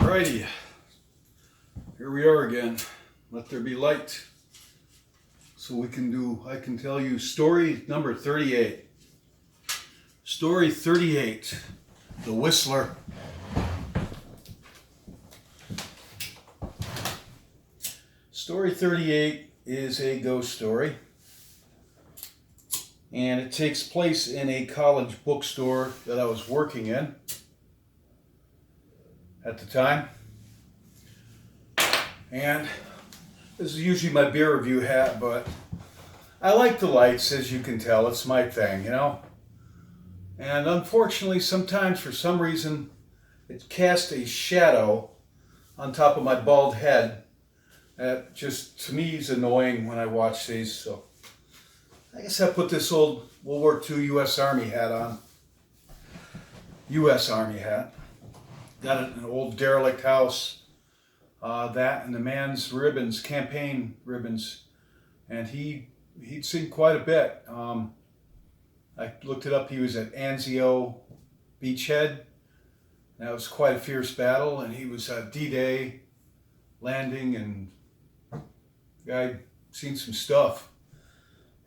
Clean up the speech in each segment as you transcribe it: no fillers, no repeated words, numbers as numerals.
Alrighty, here we are again. Let there be light. So I can tell you story number 38. Story 38, The Whistler. Story 38 is a ghost story. And it takes place in a college bookstore that I was working in at the time. And this is usually my beer review hat, but I like the lights, as you can tell. It's my thing, you know? And unfortunately, sometimes for some reason, it casts a shadow on top of my bald head that just, to me, is annoying when I watch these. So I guess I put this old World War II U.S. Army hat on. U.S. Army hat. Got it in an old derelict house. That and the man's ribbons, campaign ribbons. And he'd seen quite a bit. I looked it up. He was at Anzio Beachhead. That was quite a fierce battle. And he was at D-Day landing, and guy seen some stuff.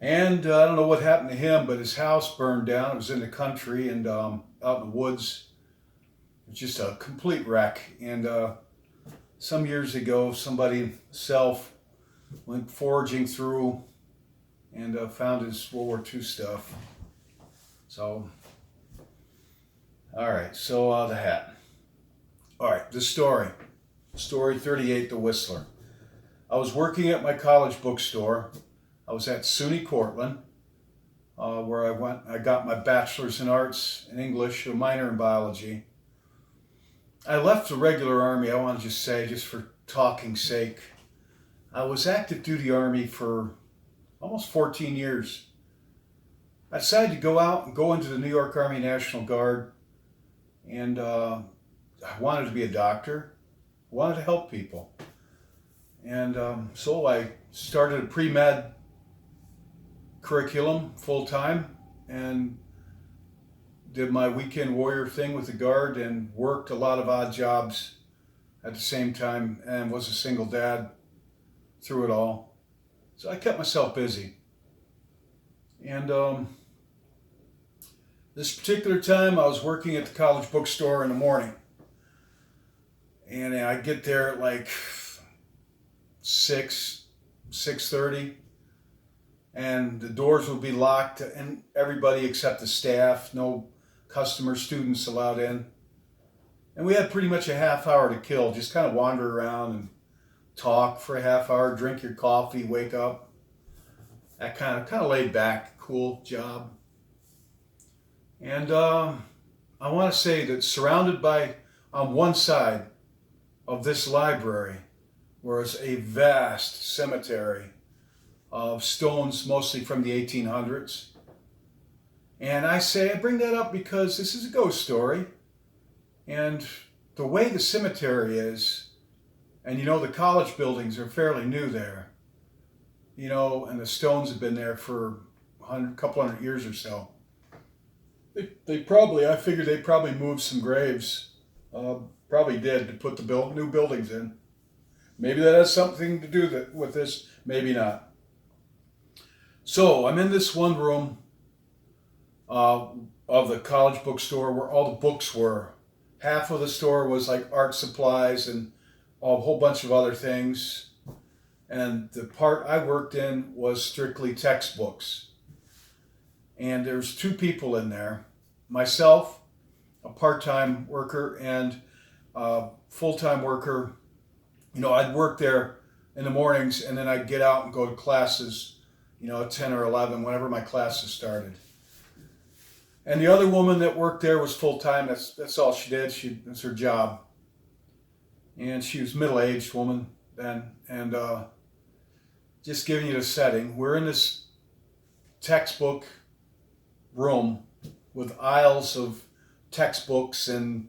And I don't know what happened to him, but his house burned down. It was in the country and out in the woods. It was just a complete wreck. And some years ago, somebody himself went foraging through and found his World War II stuff. So, all right, so the hat. All right, the story. Story 38, The Whistler. I was working at my college bookstore. I was at SUNY Cortland, where I got my bachelor's in arts in English, a minor in biology. I left the regular Army, I want to just say, just for talking's sake. I was active duty Army for almost 14 years. I decided to go out and go into the New York Army National Guard, and I wanted to be a doctor. I wanted to help people. And so I started a pre-med curriculum full-time and did my weekend warrior thing with the Guard and worked a lot of odd jobs at the same time and was a single dad through it all. So I kept myself busy. And this particular time I was working at the college bookstore in the morning. And I get there at like 6:30. And the doors would be locked, and everybody except the staff, no customer students allowed in. And we had pretty much a half hour to kill, just kind of wander around and talk for a half hour, drink your coffee, wake up. That kind of laid back, cool job. And I want to say that surrounded by, on one side of this library, was a vast cemetery of stones, mostly from the 1800s. And I bring that up because this is a ghost story. And the way the cemetery is, and you know, the college buildings are fairly new there, you know, and the stones have been there for a couple hundred years or so. I figured they probably moved some graves, probably did, to put the new buildings in. Maybe that has something to do with this, maybe not. So I'm in this one room of the college bookstore where all the books were. Half of the store was like art supplies and a whole bunch of other things. And the part I worked in was strictly textbooks. And there's two people in there. Myself, a part-time worker, and a full-time worker. You know, I'd work there in the mornings and then I'd get out and go to classes, you know, at 10 or 11, whenever my classes started. And the other woman that worked there was full-time. That's all she did. That's her job. And she was a middle-aged woman then. And just giving you the setting, we're in this textbook room with aisles of textbooks and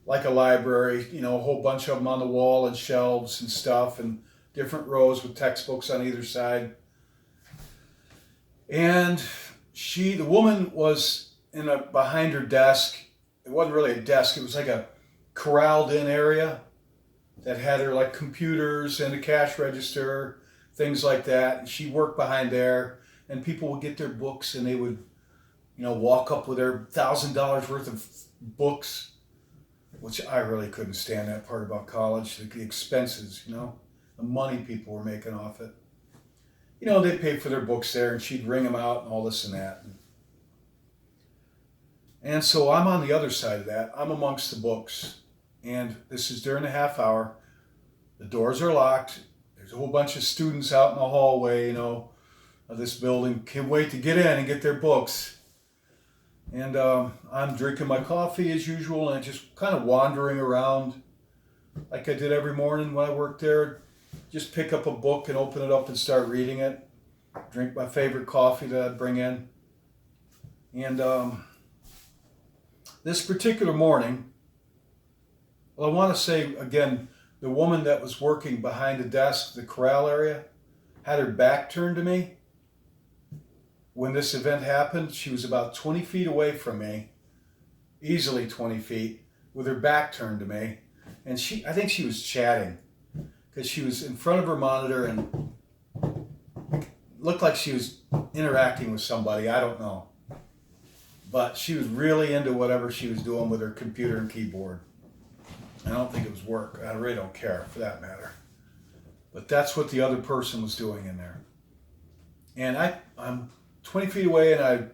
like a library, you know, a whole bunch of them on the wall and shelves and stuff, and different rows with textbooks on either side. And the woman was behind her desk. It wasn't really a desk. It was like a corralled in area that had her like computers and a cash register, things like that. And she worked behind there, and people would get their books, and they would, walk up with their $1,000 worth of books, which I really couldn't stand that part about college, the expenses, the money people were making off it. They'd pay for their books there, and she'd ring them out and all this and that. And so I'm on the other side of that. I'm amongst the books. And this is during the half hour. The doors are locked. There's a whole bunch of students out in the hallway, of this building. Can't wait to get in and get their books. And I'm drinking my coffee as usual and just kind of wandering around like I did every morning when I worked there. Just pick up a book and open it up and start reading it. Drink my favorite coffee that I'd bring in. And this particular morning, well, I want to say again, the woman that was working behind the desk, the corral area, had her back turned to me. When this event happened, she was about 20 feet away from me, easily 20 feet, with her back turned to me. And I think she was chatting, because she was in front of her monitor and looked like she was interacting with somebody. I don't know. But she was really into whatever she was doing with her computer and keyboard. I don't think it was work. I really don't care, for that matter. But that's what the other person was doing in there. And I'm 20 feet away, and I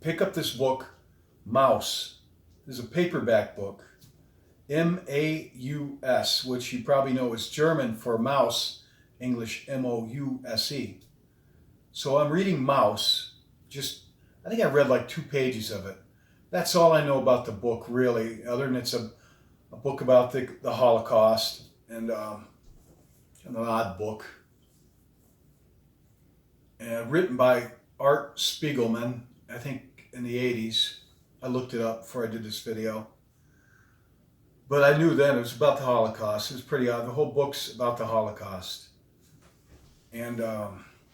pick up this book, Mouse. This is a paperback book. M-A-U-S, which you probably know is German for mouse, English M-O-U-S-E. So I'm reading Mouse. I think I read like 2 pages of it. That's all I know about the book, really, other than it's a book about the Holocaust, and an odd book. Written by Art Spiegelman, I think in the 80s. I looked it up before I did this video. But I knew then it was about the Holocaust. It was pretty odd. The whole book's about the Holocaust. And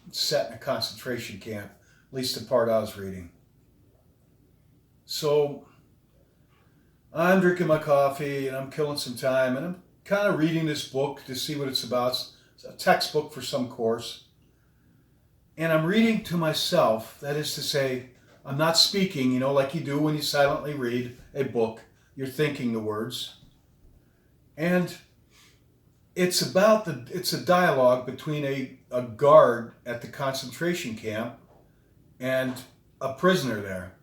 it's set in a concentration camp, at least the part I was reading. So I'm drinking my coffee and I'm killing some time, and I'm kind of reading this book to see what it's about. It's a textbook for some course. And I'm reading to myself, that is to say, I'm not speaking, like you do when you silently read a book. You're thinking the words. And it's a dialogue between a guard at the concentration camp and a prisoner there.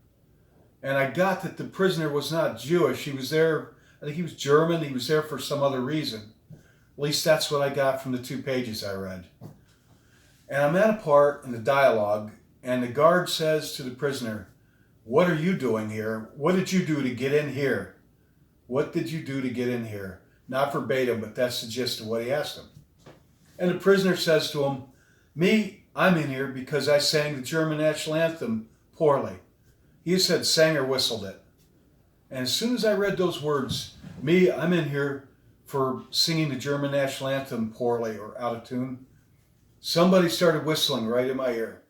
And I got that the prisoner was not Jewish. He was there, I think he was German. He was there for some other reason. At least that's what I got from the 2 pages I read. And I'm at a part in the dialogue, and the guard says to the prisoner, "What are you doing here? What did you do to get in here? What did you do to get in here?" Not verbatim, but that's the gist of what he asked him. And the prisoner says to him, "Me, I'm in here because I sang the German national anthem poorly." He said sang or whistled it. And as soon as I read those words, "Me, I'm in here for singing the German national anthem poorly or out of tune," somebody started whistling right in my ear.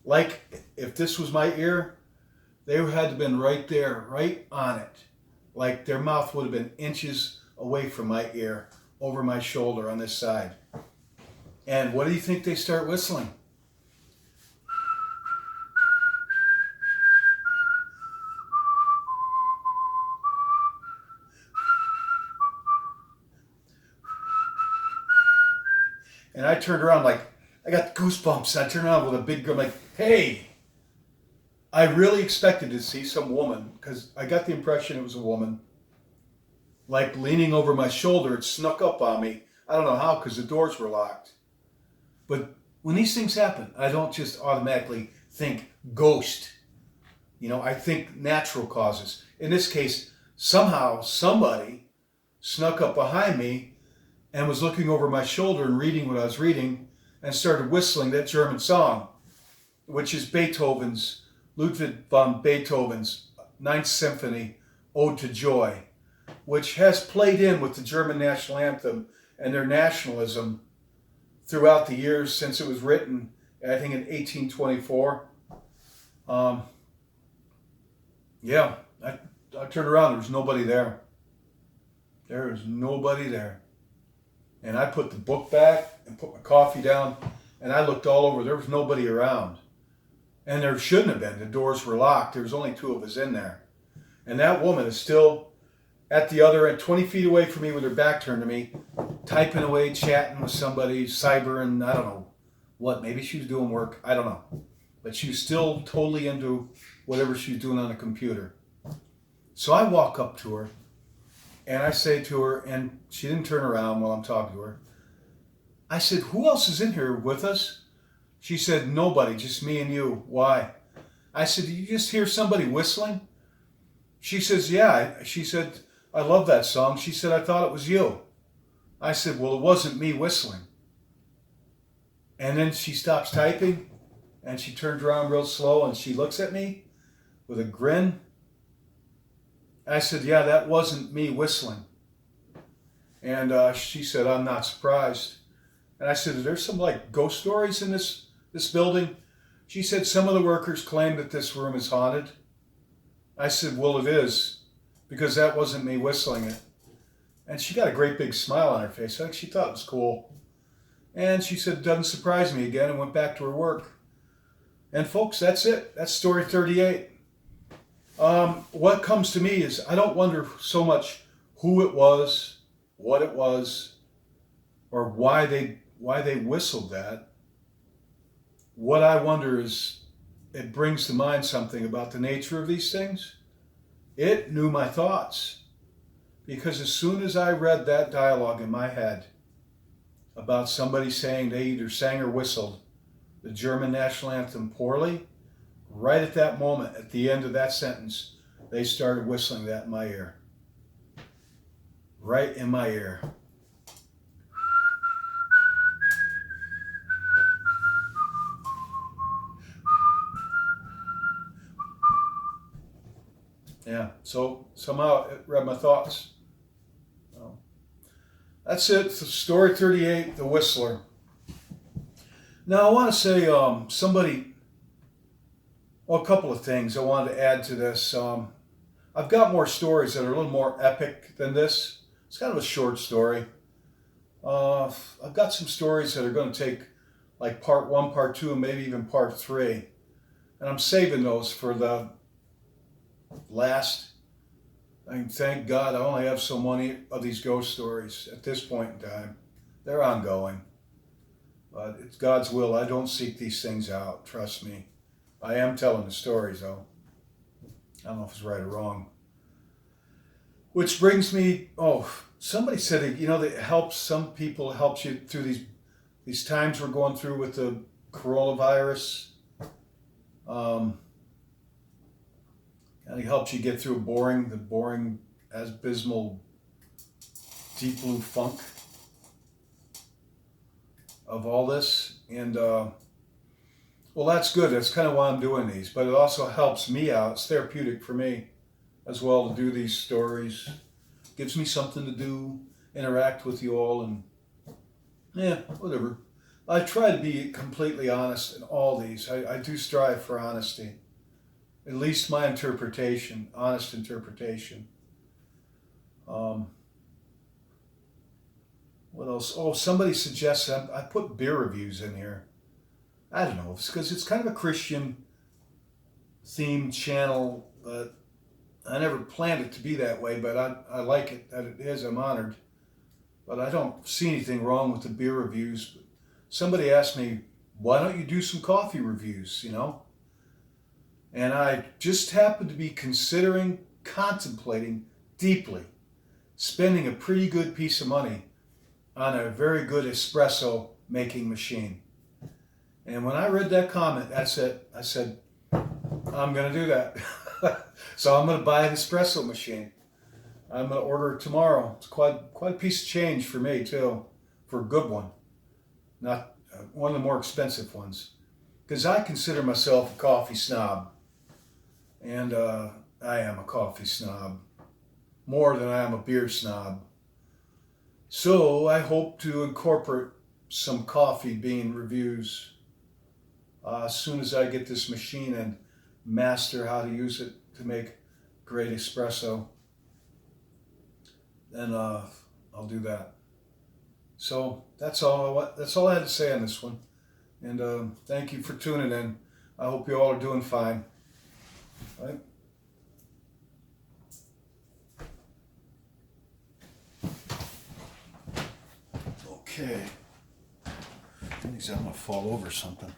Like if this was my ear, they had to have been right there, right on it. Like their mouth would have been inches away from my ear, over my shoulder on this side. And what do you think they start whistling? And I turned around like, I got goosebumps. I turned around with a big grin like, "Hey!" I really expected to see some woman, because I got the impression it was a woman, like leaning over my shoulder. It snuck up on me. I don't know how, because the doors were locked. But when these things happen, I don't just automatically think ghost. I think natural causes. In this case, somehow somebody snuck up behind me and was looking over my shoulder and reading what I was reading and started whistling that German song, which is Ludwig van Beethoven's Ninth Symphony, Ode to Joy, which has played in with the German national anthem and their nationalism throughout the years since it was written, I think in 1824. I turned around, there was nobody there. There was nobody there. And I put the book back and put my coffee down, and I looked all over. There was nobody around. And there shouldn't have been. The doors were locked. There was only two of us in there. And that woman is still at the other end, 20 feet away from me with her back turned to me, typing away, chatting with somebody, cybering, I don't know what. Maybe she was doing work. I don't know. But she was still totally into whatever she was doing on the computer. So I walk up to her, and I say to her, and she didn't turn around while I'm talking to her. I said, who else is in here with us? She said, nobody, just me and you. Why? I said, did you just hear somebody whistling? She says, yeah. She said, I love that song. She said, I thought it was you. I said, well, it wasn't me whistling. And then she stops typing, and she turns around real slow, and she looks at me with a grin. I said, yeah, that wasn't me whistling. And she said, I'm not surprised. And I said, are there some like ghost stories in this building? She said, some of the workers claim that this room is haunted. I said, well, it is, because that wasn't me whistling it. And she got a great big smile on her face. I think she thought it was cool. And she said, it doesn't surprise me again, and went back to her work. And folks, that's it. That's story 38. What comes to me is I don't wonder so much who it was, what it was, or why they whistled that. What I wonder is it brings to mind something about the nature of these things. It knew my thoughts, because as soon as I read that dialogue in my head about somebody saying they either sang or whistled the German national anthem poorly, right at that moment, at the end of that sentence, they started whistling that in my ear. Right in my ear. Yeah, so somehow it read my thoughts. So, that's it. Story 38, The Whistler. Now I want to say a couple of things I wanted to add to this. I've got more stories that are a little more epic than this. It's kind of a short story. I've got some stories that are going to take like part 1, part 2, and maybe even part 3. And I'm saving those for the last. Thank God I only have so many of these ghost stories at this point in time. They're ongoing. But it's God's will. I don't seek these things out. Trust me. I am telling the stories, though. I don't know if it's right or wrong. Which brings me, somebody said, that some people helps you through these times we're going through with the coronavirus. And it helps you get through the boring, abysmal, deep blue funk of all this. And, well, that's good. That's kind of why I'm doing these. But it also helps me out. It's therapeutic for me as well to do these stories. Gives me something to do, interact with you all, and whatever. I try to be completely honest in all these. I do strive for honesty. At least my interpretation, honest interpretation. What else? Oh, somebody suggests I put beer reviews in here. I don't know. It's because it's kind of a Christian themed channel. But I never planned it to be that way, but I like it that it is. I'm honored. But I don't see anything wrong with the beer reviews. Somebody asked me, why don't you do some coffee reviews, And I just happened to be contemplating deeply, spending a pretty good piece of money on a very good espresso making machine. And when I read that comment, that's it. I said, I'm going to do that. So I'm going to buy an espresso machine. I'm going to order it tomorrow. It's quite a piece of change for me, too, for a good one. Not one of the more expensive ones. Because I consider myself a coffee snob. And I am a coffee snob. More than I am a beer snob. So I hope to incorporate some coffee bean reviews as soon as I get this machine and master how to use it to make great espresso. Then I'll do that. So that's all. That's all I had to say on this one. And thank you for tuning in. I hope you all are doing fine. Right? Okay. I think I'm gonna fall over something.